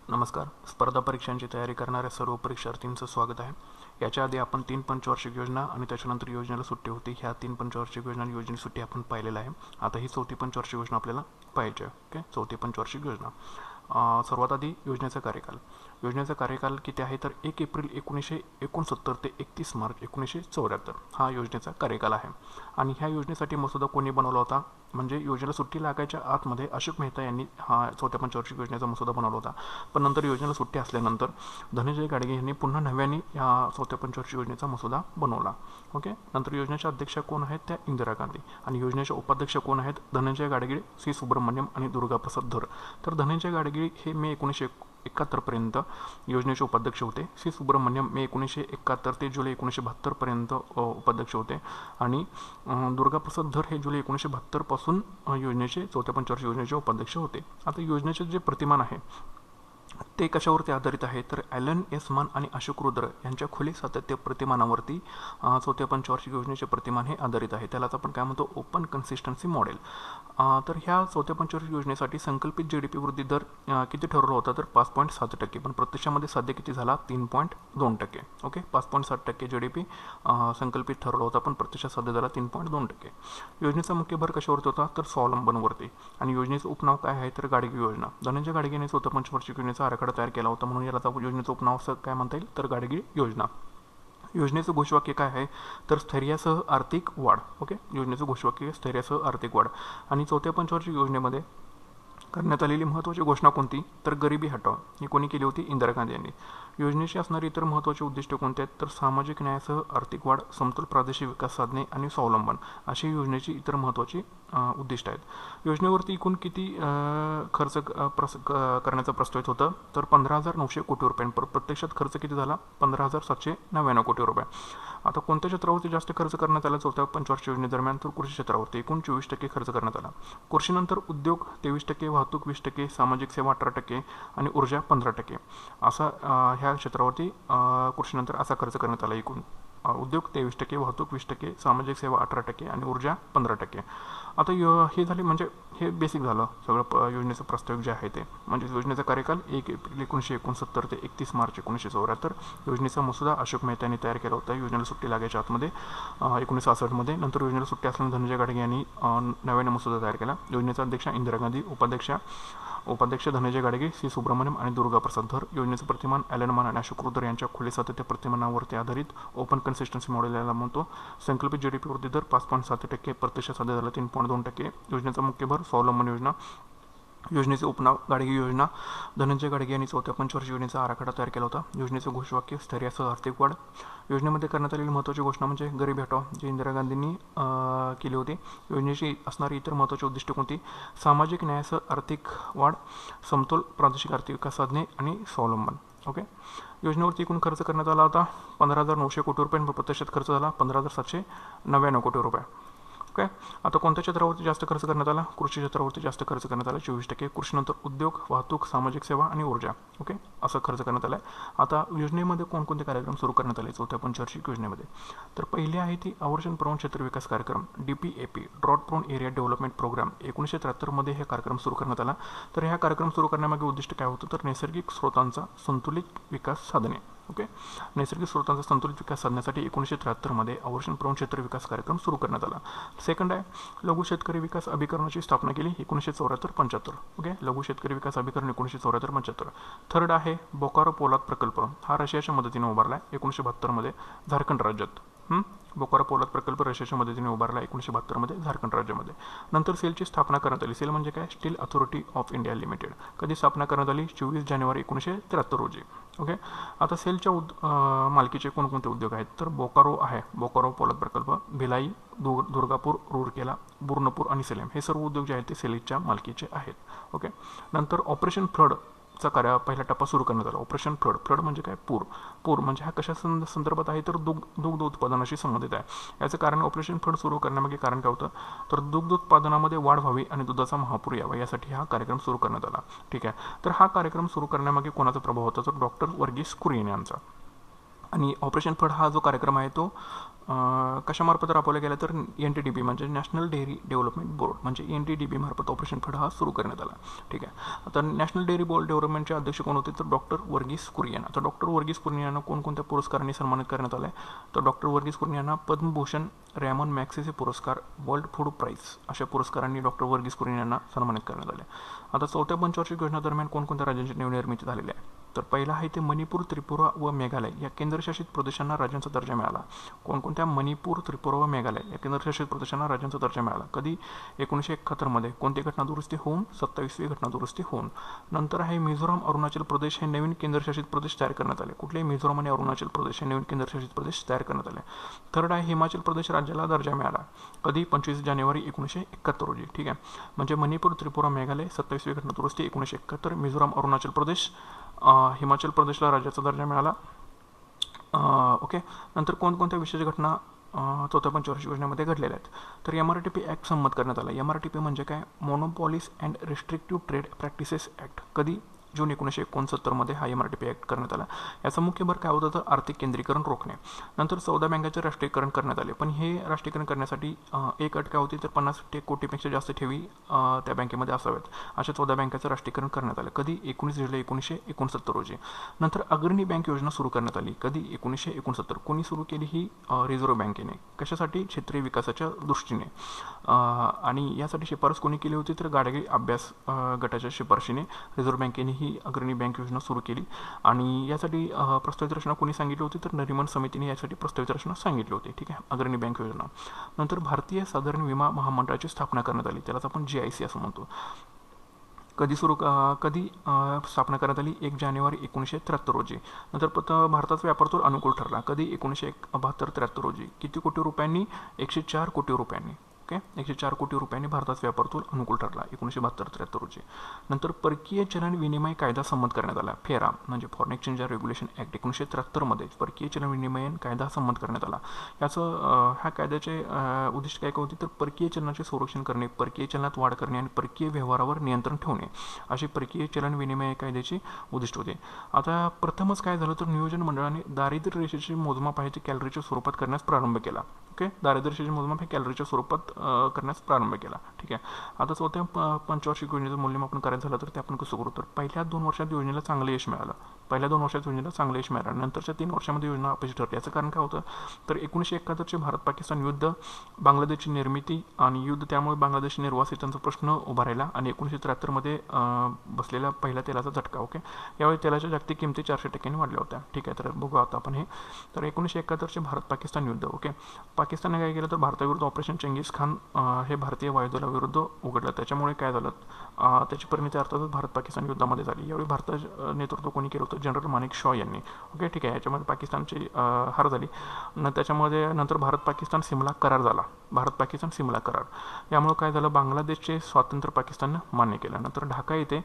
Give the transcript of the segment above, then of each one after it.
नमस्कार. स्पर्धा परीक्षांची तयारी करणाऱ्या सर्व परीक्षार्थींचं स्वागत आहे. याच्या आधी आपण 3 पंचवार्षिक योजना आणि त्याच्यानंतर योजनेला सुट्टी होती. ह्या 3 पंचवार्षिक योजना आणि योजनेची सुट्टी आपण पाहिलेलं आहे. आता ही 4थी पंचवार्षिक योजना आपल्याला पाहायची आहे. ओके, 4थी पंचवार्षिक योजना. सर्वात आधी योजनेचा कार्यकाल. योजनेचा कार्यकाल किती आहे तर 1 एप्रिल 1969 ते 31 मार्च 1974 हा योजनेचा कार्यकाल आहे. आणि ह्या योजनेसाठी मसुदा कोणी बनवला होता म्हणजे योजनेला सुट्टी लागायच्या आतमध्ये अशोक मेहता यांनी हा 4थ्या पंचवार्षिक योजनेचा मसुदा बनवला होता. पण नंतर योजनेला सुट्टी असल्यानंतर धनंजय गाडगे यांनी पुन्हा नव्याने या 4थ्या पंचवार्षिक योजनेचा मसुदा बनवला. ओके, नंतर योजनेच्या अध्यक्षा कोण आहेत त्या इंदिरा गांधी आणि योजनेच्या उपाध्यक्ष कोण आहेत धनंजय गाडगे, सी सुब्रमण्यम आणि दुर्गाप्रसाद धर. तर धनंजय गाडगे हे मे 1971 पर्यंत योजनेचे उपाध्यक्ष होते. सी सुब्रमण्यम मे 1971 ते जुलै 1972 पर्यंत उपाध्यक्ष होते आणि दुर्गाप्रसाद धर हे जुलै 1972 पासून योजनेचे 4थ्या पंचवार्षिक योजनेचे उपाध्यक्ष होते. आता योजनेचे जे प्रतिमान आहे ते कशावरती आधारित आहे तर ॲलन एस मान आणि अशोक रुद्र यांच्या खुले सातत्य प्रतिमानावरती 4थ्या पंचवार्षिक योजनेचे प्रतिमान हे आधारित आहे. त्यालाच आपण काय म्हणतो ओपन कन्सिस्टन्सी मॉडेल. तर ह्या 4थ्या पंचवार्षिक योजनेसाठी संकल्पित GDP वृद्धी दर किती ठरवला होता तर 5.7%, पण प्रत्यक्षामध्ये साध्य किती झाला 3.2%. ओके, 5.7% GDP संकल्पित ठरवला होता पण प्रत्यक्षात साध्य झाला 3.2%. योजनेचा मुख्य भर कशावरती होता तर स्वावलंबनवरती आणि योजनेचं उपनाव काय आहे तर गाडगे योजना. धनंजय गाडगे यांनी 4थ्या पंचवार्षिक योजनेचा आराखडा तयार केला होता म्हणून याला योजनेचं उपनाव असं काय म्हणता येईल तर गाडगे योजना. योजनेचं घोषवाक्य काय आहे तर स्थैर्यासह आर्थिक वाढ. ओके, योजनेचं घोषवाक्य स्थैर्यासह आर्थिक वाढ. आणि 4थ्या पंचवार्षिक योजनेमध्ये करण्यात आलेली महत्त्वाची घोषणा कोणती तर गरिबी हटाव ही कोणी केली होती इंदिरा गांधी यांनी. योजनेची असणारी इतर महत्त्वाचे उद्दिष्ट कोणते आहेत तर सामाजिक न्यायासह आर्थिक वाढ, समतोल प्रादेशिक विकास साधने आणि स्वावलंबन अशी योजनेची इतर महत्त्वाची उद्दिष्ट आहेत. योजनेवरती एकूण किती खर्च करण्याचं प्रस्तावित होतं तर 15,900 कोटी रुपये. प्रत्यक्षात खर्च किती झाला 15,799 कोटी रुपये. आता कोणत्या क्षेत्रावरती जास्त खर्च करण्यात आला 4थ्या पंचवार्षिक योजनेदरम्यान तर कृषी क्षेत्रावरती एकूण 24% खर्च करण्यात आला. कृषीनंतर उद्योग 23%, वाहतूक 20%, सामाजिक सेवा 18% आणि ऊर्जा 15%. असा ह्या क्षेत्रावरती कृषीनंतर असा खर्च करण्यात आला. एकूण उद्योग 23%, वाहतूक 20%, सामाजिक सेवा 18% आणि ऊर्जा 15%. आता हे झाले म्हणजे हे बेसिक झालं सगळं योजनेचं प्रस्तावित जे आहे ते. म्हणजे योजनेचा कार्यकाल 1 एप्रिल 1969 ते 31 मार्च 1974. योजनेचा मसुदा अशोक मेहता यांनी तयार केला होता योजनेला सुट्टी लागायच्या आतमध्ये 1966 मध्ये. नंतर योजनेला सुट्टी असल्याने धनंजय गाडगे यांनी नव्याने मसुदा तयार केला. योजनेचा अध्यक्ष इंदिरा गांधी, उपाध्यक्ष धनंजय गाडगे, सी सुब्रमण्यम आणि दुर्गाप्रसाद धर. योजनेचं प्रतिमान ॲलन मान आणि अशोक रुद्र यांच्या खुले सातत्य प्रतिमानावरती आधारित ओपन कन्सिस्टन्सी मॉडेल याला म्हणतो. संकल्पित GDP वृद्धी दर 5.7%, प्रत्यक्षात साध्य झाला 3.2%. योजनेचा मुख्य भर स्वावलंबन योजना. योजनेचे उपनाव गाडगे योजना. धनंजय गाडगे यांनी 4थ्या पंचवार्षिक योजनेचा आराखडा तयार केला होता. योजनेचं घोषवाक्य स्थैर्यासह आर्थिक वाढ. योजनेमध्ये करण्यात आलेली महत्त्वाची घोषणा म्हणजे गरिबी हटाव जी इंदिरा गांधींनी केली होती. योजनेची असणारी इतर महत्त्वाची उद्दिष्ट कोणती सामाजिक न्यायासह आर्थिक वाढ, समतोल प्रादेशिक आर्थिक विकास साधने आणि स्वावलंबन. ओके, योजनेवरती एकूण खर्च करण्यात आला होता 15,900 कोटी रुपये, प्रत्यक्षात खर्च झाला 15,799 कोटी रुपये. ओके, आता कोणत्या क्षेत्रावरती जास्त खर्च करण्यात आला कृषी क्षेत्रावरती जास्त खर्च करण्यात आला 24%. कृषीनंतर उद्योग, वाहतूक, सामाजिक सेवा आणि ऊर्जा. ओके, असं खर्च करण्यात आला आहे. आता योजनेमध्ये कोणकोणते कार्यक्रम सुरू करण्यात आले 4थ्या पंचवार्षिक योजनेमध्ये तर पहिली आहे ती आवर्षण प्रवण क्षेत्र विकास कार्यक्रम DPAP drought prone area development programme. 1973 मध्ये हे कार्यक्रम सुरू करण्यात आला. तर हा कार्यक्रम सुरू करण्यामागे उद्दिष्ट काय होतं तर नैसर्गिक स्रोतांचा संतुलित विकास साधने. ओके, नैसर्गिक स्रोतांचा संतुलित विकास साधण्यासाठी 1973 मध्ये आवर्षण प्रवण क्षेत्र विकास कार्यक्रम सुरू करण्यात आला. सेकंड आहे लघु शेतकरी विकास अभिकरणाची स्थापना केली 1974-75. ओके, लघु शेतकरी विकास अभिकरण 1974-75. थर्ड आहे बोकारो पोलाद प्रकल्प. हा रशियाच्या मदतीने उभारला आहे 1972 मध्ये झारखंड राज्यात. बोकारो पोलाद प्रकल्प रशियाच्या मदतीने उभारला 1972 मध्ये झारखंड राज्यामध्ये. नंतर सेलची स्थापना करण्यात आली. सेल म्हणजे काय steel authority of India limited. कधी स्थापना करण्यात आली 24 जानेवारी 1973 रोजी. ओके, आता सेलच्या मालकीचे कोणकोणते उद्योग आहेत तर बोकारो आहे बोकारो पोलाद प्रकल्प, भिलाई, दुर्गापूर, रूरकेला, बुरनपूर आणि सेलेम हे सर्व उद्योग जे आहेत ते सेलच्या मालकीचे आहेत. ओके, नंतर ऑपरेशन फ्लड चा पहिला टप्पा सुरू करण्यात आला. ऑपरेशन फ्लड म्हणजे काय पूर म्हणजे हा कशा संदर्भात आहे तर दुग्ध उत्पादनाशी संबंधित आहे. याचं कारण ऑपरेशन फ्लड सुरू करण्यामागे कारण काय होतं तर दुग्ध उत्पादनामध्ये वाढ व्हावी आणि दुधाचा महापूर यावा यासाठी हा कार्यक्रम सुरू करण्यात आला. ठीक आहे, तर हा कार्यक्रम सुरू करण्यामागे कोणाचा प्रभाव होता तर डॉक्टर वर्गीस कुरियन यांचा. आणि ऑपरेशन फ्लड हा जो कार्यक्रम आहे तो कशामार्फत राबवल्या गेल्या तर NTDB म्हणजे नॅशनल डेअरी डेव्हलपमेंट बोर्ड म्हणजे NTDB मार्फत ऑपरेशन फ्लड हा सुरू करण्यात आला. ठीक आहे. तर नॅशनल डेअरी बोर्ड डेव्हलपमेंटचे अध्यक्ष कोण होते तर डॉक्टर वर्गीस कुरियन. आता डॉक्टर वर्गीस कुरियन यांना कोणकोणत्या पुरस्कारांनी सन्मानित करण्यात आलं आहे तर डॉक्टर वर्गीस कुरियन यांना पद्मभूषण, रॅमन मॅक्सेसे पुरस्कार, वर्ल्ड फूड प्राईज अशा पुरस्कारांनी डॉक्टर वर्गीस कुरियन यांना सन्मानित करण्यात आले. आता चौथ्या पंचवार्षिक योजनेदरम्यान कोणकोणत्या राज्यांची निर्मिती झालेली आहे तर पहिला आहे ते मणिपूर, त्रिपुरा व मेघालय या केंद्रशासित प्रदेशांना राज्यांचा दर्जा मिळाला. कोणकोणत्या मणिपूर, त्रिपुरा व मेघालय या केंद्रशासित प्रदेशांना राज्यांचा दर्जा मिळाला. कधी 1971 मध्ये. कोणती घटना दुरुस्ती होऊन 27वी घटना दुरुस्ती होऊन. नंतर आहे मिझोराम, अरुणाचल प्रदेश हे नवीन केंद्रशासित प्रदेश तयार करण्यात आले. कुठले मिझोराम आणि अरुणाचल प्रदेश हे नवीन केंद्रशासित प्रदेश तयार करण्यात आले. थर्ड आहे हिमाचल प्रदेश राज्याला दर्जा मिळाला. कधी 25 जानेवारी 1971 रोजी. ठीक आहे. म्हणजे मणिपूर, त्रिपुरा, मेघालय 27वी घटना दुरुस्ती 1971. मिझोराम, अरुणाचल प्रदेश, हिमाचल प्रदेशला राज्याचा दर्जा मिळाला. ओके. नंतर कोणकोणत्या विशेष घटना चौथ्या पंचवार्षिक योजनेमध्ये घडलेल्या आहेत तर MRTP ॲक्ट संमत करण्यात आला. MRTP म्हणजे काय monopolies and restrictive trade practices act. कधी जून 1969 मध्ये हा MRTP ॲक्ट करण्यात आला. याचा मुख्य भर काय होतं तर आर्थिक केंद्रीकरण रोखणे. नंतर 14 बँकांचे राष्ट्रीयकरण करण्यात आले. पण हे राष्ट्रीयकरण करण्यासाठी एक अट काय होती तर 50 कोटीपेक्षा जास्त ठेवी त्या बँकेमध्ये असाव्यात. अशा 14 बँकांचं राष्ट्रीयकरण करण्यात आलं. कधी 19 जुलै 1969 रोजी. नंतर अग्रणी बँक योजना सुरू करण्यात आली. कधी 1969. कोणी सुरू केली ही रिझर्व्ह बँकेने. कशासाठी क्षेत्रीय विकासाच्या दृष्टीने. आणि यासाठी शिफारस कोणी केली होती तर गाडगे अभ्यास गटाच्या शिफारशीने रिझर्व्ह बँकेने ही अग्रणी बँक योजना सुरू केली. आणि यासाठी प्रस्तावित रचना कोणी सांगितली होती तर नरिमन समितीने यासाठी प्रस्तावित रचना सांगितली होती. ठीक आहे. अग्रणी बँक योजना. नंतर भारतीय साधारण विमा महामंडळाची स्थापना करण्यात आली. त्यालाच आपण GIC असं म्हणतो. कधी स्थापना करण्यात आली 1 जानेवारी 1973 रोजी. नंतर भारताचा व्यापार तोल अनुकूल ठरला. कधी 1972-73 रोजी. किती कोटी रुपयांनी 104 कोटी रुपयांनी. ओके. 104 कोटी रुपयांनी भारताचा व्यापार तोल अनुकूल ठरला 1972-73 रोजी. नंतर परकीय चलन विनिमय कायदा संमत करण्यात आला. फेरा म्हणजे फॉरेन एक्सचेंज रेग्युलेशन ॲक्ट 1973 मध्ये परकीय चलन विनिमय कायदा संमत करण्यात आला. याचं ह्या कायद्याचे उद्दिष्ट काय होते तर परकीय चलनाचे संरक्षण करणे, परकीय चलनात वाढ करणे आणि परकीय व्यवहारावर नियंत्रण ठेवणे अशी परकीय चलन विनिमय कायद्याची उद्दिष्ट होते. आता प्रथमच काय झालं तर नियोजन मंडळाने दारिद्र्य रेषेचे मोजमाप आहे ते कॅलरीच्या स्वरूपात करण्यास प्रारंभ केला. ओके. दारिद्र्य रेषेचे मोजमाप हे कॅलरीच्या स्वरूपात करण्यास प्रारंभ केला. ठीक आहे. आता चौथ्या पंचवार्षिक योजनेचं मूल्यमापन करायचं झालं तर ते आपण कसं करू तर पहिल्या 2 वर्षात योजनेला चांगलं यश मिळालं. नंतरच्या 3 वर्षामध्ये योजना अपयशी ठरली. याचं कारण काय होतं तर 1971चे भारत-पाकिस्तान युद्ध, बांगलादेशची निर्मिती आणि युद्ध त्यामुळे बांगलादेशी निर्वासितांचा प्रश्न उभा राहिला आणि 1973 मध्ये बसलेला पहिला तेलाचा झटका. ओके. यावेळी तेलाच्या जागतिक किमती 400% वाढल्या होत्या. ठीक आहे. तर बघू आता आपण हे. तर 1971चे भारत-पाकिस्तान युद्ध. ओके. पाकिस्तानने काय केलं तर भारताविरुद्ध ऑपरेशन चंगीज खान हे भारतीय वायुदलाविरुद्ध उघडलं. त्याच्यामुळे काय झालं त्याची परिणती अर्थातच भारत-पाकिस्तान युद्धामध्ये झाली. यावेळी भारताचं नेतृत्व कोणी केलं होतं जनरल मानेक शॉ यांनी. ओके. ठीक आहे. याच्यामध्ये पाकिस्तानची हार झाली. त्याच्यामध्ये नंतर भारत-पाकिस्तान सिमला करार झाला. भारत-पाकिस्तान सिमला करार. यामुळे काय झालं बांगलादेशचे स्वातंत्र्य पाकिस्ताननं मान्य केलं. नंतर ढाका येथे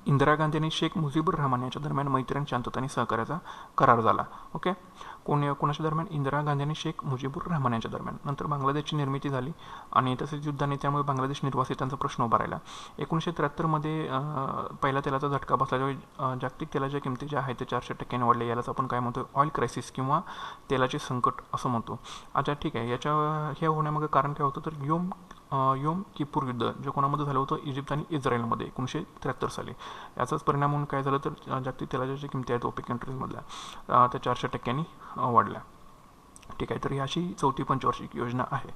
इंदिरा गांधी आणि शेख मुजीबुर रहमान यांच्या दरम्यान मैत्री आणि शांतता आणि सहकार्याचा करार झाला. ओके. कोणाच्या दरम्यान इंदिरा गांधी आणि शेख मुजीबुर रहमान यांच्या दरम्यान. नंतर बांगलादेशची निर्मिती झाली आणि तसेच युद्धाने त्यामुळे बांगलादेश निर्वासितांचा प्रश्न उभा राहिला. 1973 मध्ये पहिला तेलाचा झटका बसल्याच्या जागतिक तेलाच्या किमती ज्या आहेत ते 400% वाढले. यालाच आपण काय म्हणतो ऑइल क्रायसिस किंवा तेलाचे संकट असं म्हणतो. अच्छा. ठीक आहे. हे होण्यामागे कारण काय होतं तर योम किपूर युद्ध जे कोणामध्ये झालं होतं इजिप्त आणि इस्रायलमध्ये 1973 साली. याचाच परिणाम म्हणून काय झालं तर जागतिक तेलाच्या ज्या किमती आहेत OPEC कंट्रीजमधल्या त्या 400% वाढल्या. ठीक आहे. तर ही अशी चौथी पंचवार्षिक योजना आहे.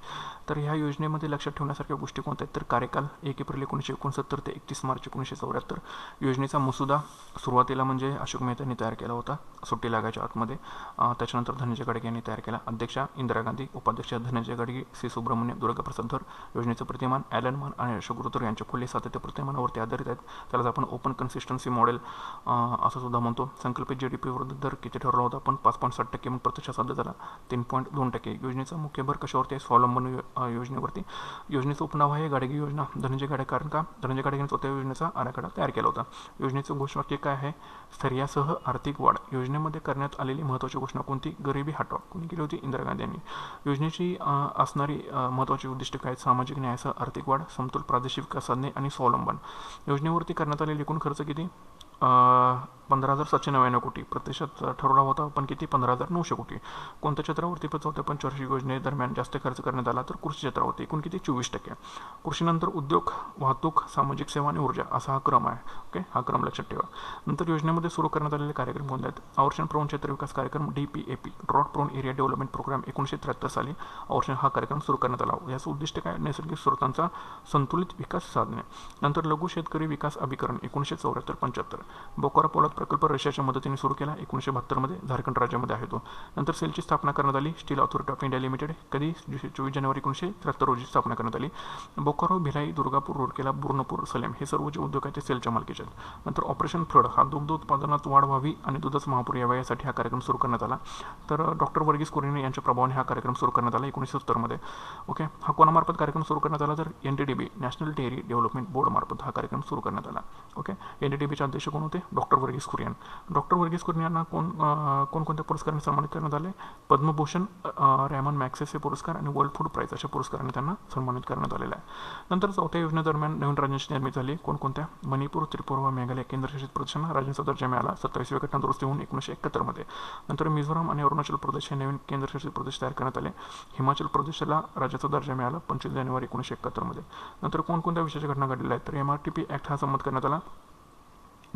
तर ह्या योजनेमध्ये लक्षात ठेवण्यासारख्या गोष्टी कोणत्या आहेत तर कार्यकाल 1 एप्रिल 1969 ते 31 मार्च 1974. योजनेचा मसुदा सुरुवातीला म्हणजे अशोक मेहतांनी तयार केला होता सुट्टी लागायच्या आतमध्ये. त्याच्यानंतर धनंजय गाडगे यांनी तयार केला. अध्यक्षा इंदिरा गांधी, उपाध्यक्ष धनंजय गाडगे, C. सुब्रमण्यम, दुर्गाप्रसाद धर. योजनेचं प्रतिमान ॲलन मान आणि अशोक रुतर यांच्या खुले सातत्य प्रतिमानावरती आधारित आहेत. त्यालाच आपण ओपन कन्सिस्टन्सी मॉडेल असं सुद्धा म्हणतो. संकल्पित GDP विरुद्ध दर किती ठरवला होता आपण 5.7% म्हणून प्रत्यक्षात साध्य झाला 3.2%. योजनेचा मुख्य भर कशावरती आहे स्वावलंबन योजनेवरती. योजनेचं उपनाव आहे गाडगे योजना. धनंजय गाडगे. कारण का धनंजय गाडगेने स्वतः योजनेचा आराखडा तयार केला होता. योजनेचं घोषवाक्य काय आहे स्थैर्यासह आर्थिक वाढ. योजनेमध्ये करण्यात आलेली महत्त्वाची घोषणा कोणती गरिबी हटवा कोणी केली होती इंदिरा गांधी यांनी. योजनेची असणारी महत्त्वाची उद्दिष्ट काय सामाजिक न्यायासह आर्थिक वाढ, समतोल प्रादेशिक विकास साधने आणि स्वावलंबन. योजनेवरती करण्यात आलेले एकूण खर्च किती 15,799 कोटी, प्रत्यक्षात ठरवला होता पण किती 15,900 कोटी. कोणत्या क्षेत्रावरती चौथ्या पंचवार्षिक योजनेदरम्यान जास्त खर्च करण्यात आला तर कृषी क्षेत्रावरती, एकूण किती 24%. कृषीनंतर उद्योग, वाहतूक, सामाजिक सेवा आणि ऊर्जा असा हा क्रम आहे. ओके, हा क्रम लक्षात ठेवा. नंतर योजनेमध्ये सुरू करण्यात आलेले कार्यक्रम कोणते आहेत? आवर्षण प्रवण क्षेत्र विकास कार्यक्रम DPAP, drought prone area development programme 1973 साली आवर्षण हा कार्यक्रम सुरू करण्यात आला. याचं उद्दिष्ट काय? नैसर्गिक स्रोतांचा संतुलित विकास साधणे. नंतर लघु शेतकरी विकास अभिकरण 1974-75. बोकारो पोलाद प्रकल्प रशियाच्या मदतीने सुरू केला 1972 मध्ये, झारखंड राज्यामध्ये आहे तो. नंतर सेलची स्थापना करण्यात आली, steel authority of India limited, कधी 24 जानेवारी 1973 रोजी स्थापना करण्यात आली. बोकारो, भिलाई, दुर्गापूर, रूरकेला, बुर्नपूर, सलेम हे सर्व जे उद्योग आहेत ते सेलच्या मालकीचे आहेत. नंतर ऑपरेशन फ्लड हा दुग्ध उत्पादनात वाढ व्हावी आणि दुधाचा महापूर यावा यासाठी हा कार्यक्रम सुरू करण्यात आला. तर डॉक्टर वर्गीस कुरियन यांच्या प्रभावाने हा कार्यक्रम सुरू करण्यात आला 1970 मध्ये. ओके, हा कोणामार्फत कार्यक्रम सुरू करण्यात आला तर NDDB, national dairy development board मार्फत हा कार्यक्रम सुरू करण्यात आला. ओके, NDDBचे अध्यक्ष कोण होते? डॉक्टर वर्गीस कुरियन. डॉक्टर वर्गीस कुरियन यांना कोणकोणत्या पुरस्काराने सन्मानित करण्यात आले? पद्मभूषण, रॅमन मॅग्सेसे पुरस्कार आणि वर्ल्ड फूड प्राइज अशा पुरस्काराने त्यांना सन्मानित करण्यात आलेला आहे. नंतर चौथ्या योजनेदरम्यान नवीन राज्यांची निर्मिती झाली. कोणकोणत्या? मणिपूर, त्रिपुरा व मेघालय केंद्रशासित प्रदेशांना राज्यांचा दर्जा मिळाला 27व्या घटना दुरुस्ती होऊन 1971 मध्ये. नंतर मिझोराम आणि अरुणाचल प्रदेश हे नवीन केंद्रशासित प्रदेश तयार करण्यात आले. हिमाचल प्रदेशला राज्याचा दर्जा मिळाला 25 जानेवारी 1971 मध्ये. नंतर कोणकोणत्या विशेष घटना घडलेल्या आहेत? तर MRTP ॲक्ट हा संमत करण्यात आला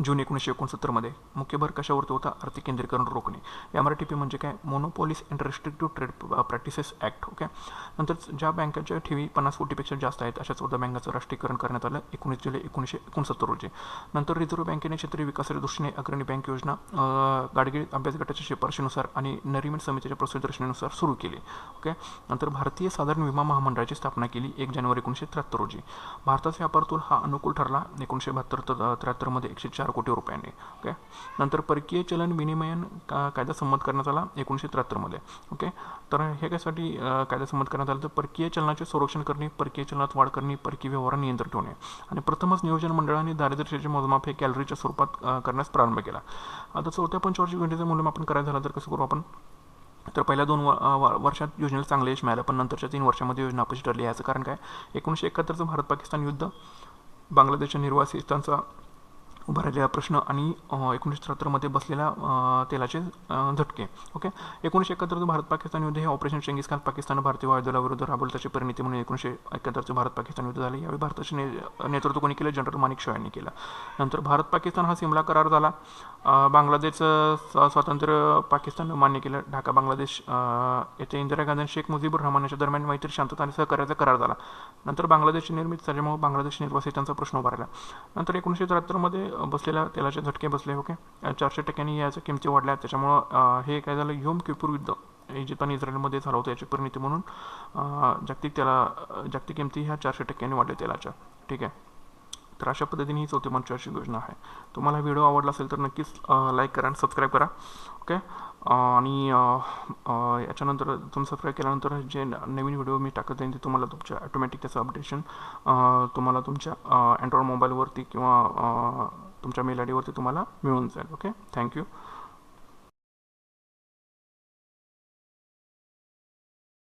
जून 1969 मध्ये. मुख्य भर कशावरती होता? आर्थिक केंद्रीकरण रोखणे. MRTP म्हणजे काय? Monopolies and restrictive trade practices act. Okay, नंतर ज्या बँकांच्या ठेवी 50 कोटीपेक्षा जास्त आहेत अशा 14 बँकांचं राष्ट्रीयकरण करण्यात आलं 19 जुलै 1969 रोजी. नंतर रिझर्व्ह बँकेने क्षेत्रीय विकासाच्या दृष्टीने अग्रणी बँक योजना गाडगीळ अभ्यास गटाच्या शिफारशीनुसार आणि नरिमन समितीच्या प्रसिद्धीनुसार सुरू केली. ओके, नंतर भारतीय साधारण विमा महामंडळाची स्थापना केली 1 जानेवारी 1973 रोजी. भारताचा व्यापार तोल हा अनुकूल ठरला 1972-73 मध्ये 104 कोटी रुपयांनी. ओके, नंतर परकीय चलन विनिमयन कायदा संमत करण्यात आला 1973 मध्ये. ओके, तर हे कशासाठी कायदा संमत करण्यात आला तर परकीय चलनाचे संरक्षण करणे, परकीय चलनात वाढ करणे, परकीय व्यवहार नियंत्रण ठेवणे आणि प्रथमच नियोजन मंडळाने दारिद्र्याचे मोजमाप हे कॅलरीच्या स्वरूपात करण्यास प्रारंभ केला. आता चौथ्या पंचवार्षिक योजनेचे मूल्यमापन आपण करायचं झालं तर कसं करू आपण? तर पहिल्या 2 वर्षात योजनेला चांगले यश मिळालं, पण नंतरच्या 3 वर्षामध्ये योजना अपयशी ठरली. याचं कारण काय? 1971चं भारत पाकिस्तान युद्ध, बांगलादेशच्या निर्वासितांचा उभा राहिलेला प्रश्न आणि 1973 मध्ये बसलेल्या तेलाचे झटके. ओके, 1971 भारत पाकिस्तान युद्ध हे ऑपरेशन चंगीज खान पाकिस्तान भारतीय वायुदलाविरुद्ध राबवलं त्याची परिणती म्हणून 1971 भारत पाकिस्तान युद्ध झाले. यावेळी भारताचे नेतृत्व कोणी केलं? जनरल माणिक शॉ यांनी केलं. नंतर भारत पाकिस्तान हा सिमला करार झाला. बांगलादेशचं स्वातंत्र्य पाकिस्ताननं मान्य केलं. ढाका बांगलादेश येथे इंदिरा गांधी आणि शेख मुजीबुर रहमान यांच्या दरम्यान मैत्री, शांतता आणि सहकार्याचा करार झाला. नंतर बांगलादेशची निर्मिती झाल्यामुळे बांगलादेश निर्वासितांचा प्रश्न उभा राहिला. नंतर 1973 मध्ये बसलेल्या तेलाचे झटके बसले. ओके, 400% याच्या किमती वाढल्या. त्याच्यामुळं हे काय झालं? योम किपूर युद्ध इजिप्त आणि इस्रायलमध्ये झालं होतं, याची परिणती म्हणून जागतिक किमती ह्या 400% वाढल्या तेलाच्या. ठीक आहे, तर अशा पद्धतीने ही चौथी पंचवार्षिक योजना आहे. तुम्हाला व्हिडिओ आवडला असेल तर नक्कीच लाईक करा आणि सबस्क्राईब करा. ओके, आणि याच्यानंतर तुम्ही सबस्क्राईब केल्यानंतर जे नवीन व्हिडिओ मी टाकत जाईन ते तुम्हाला तुमच्या ऑटोमॅटिक त्याचं अपडेशन तुम्हाला तुमच्या अँड्रॉइड मोबाईलवरती किंवा तुमच्या मेल ID वरती तुम्हाला मिळून जाईल. Okay, thank you.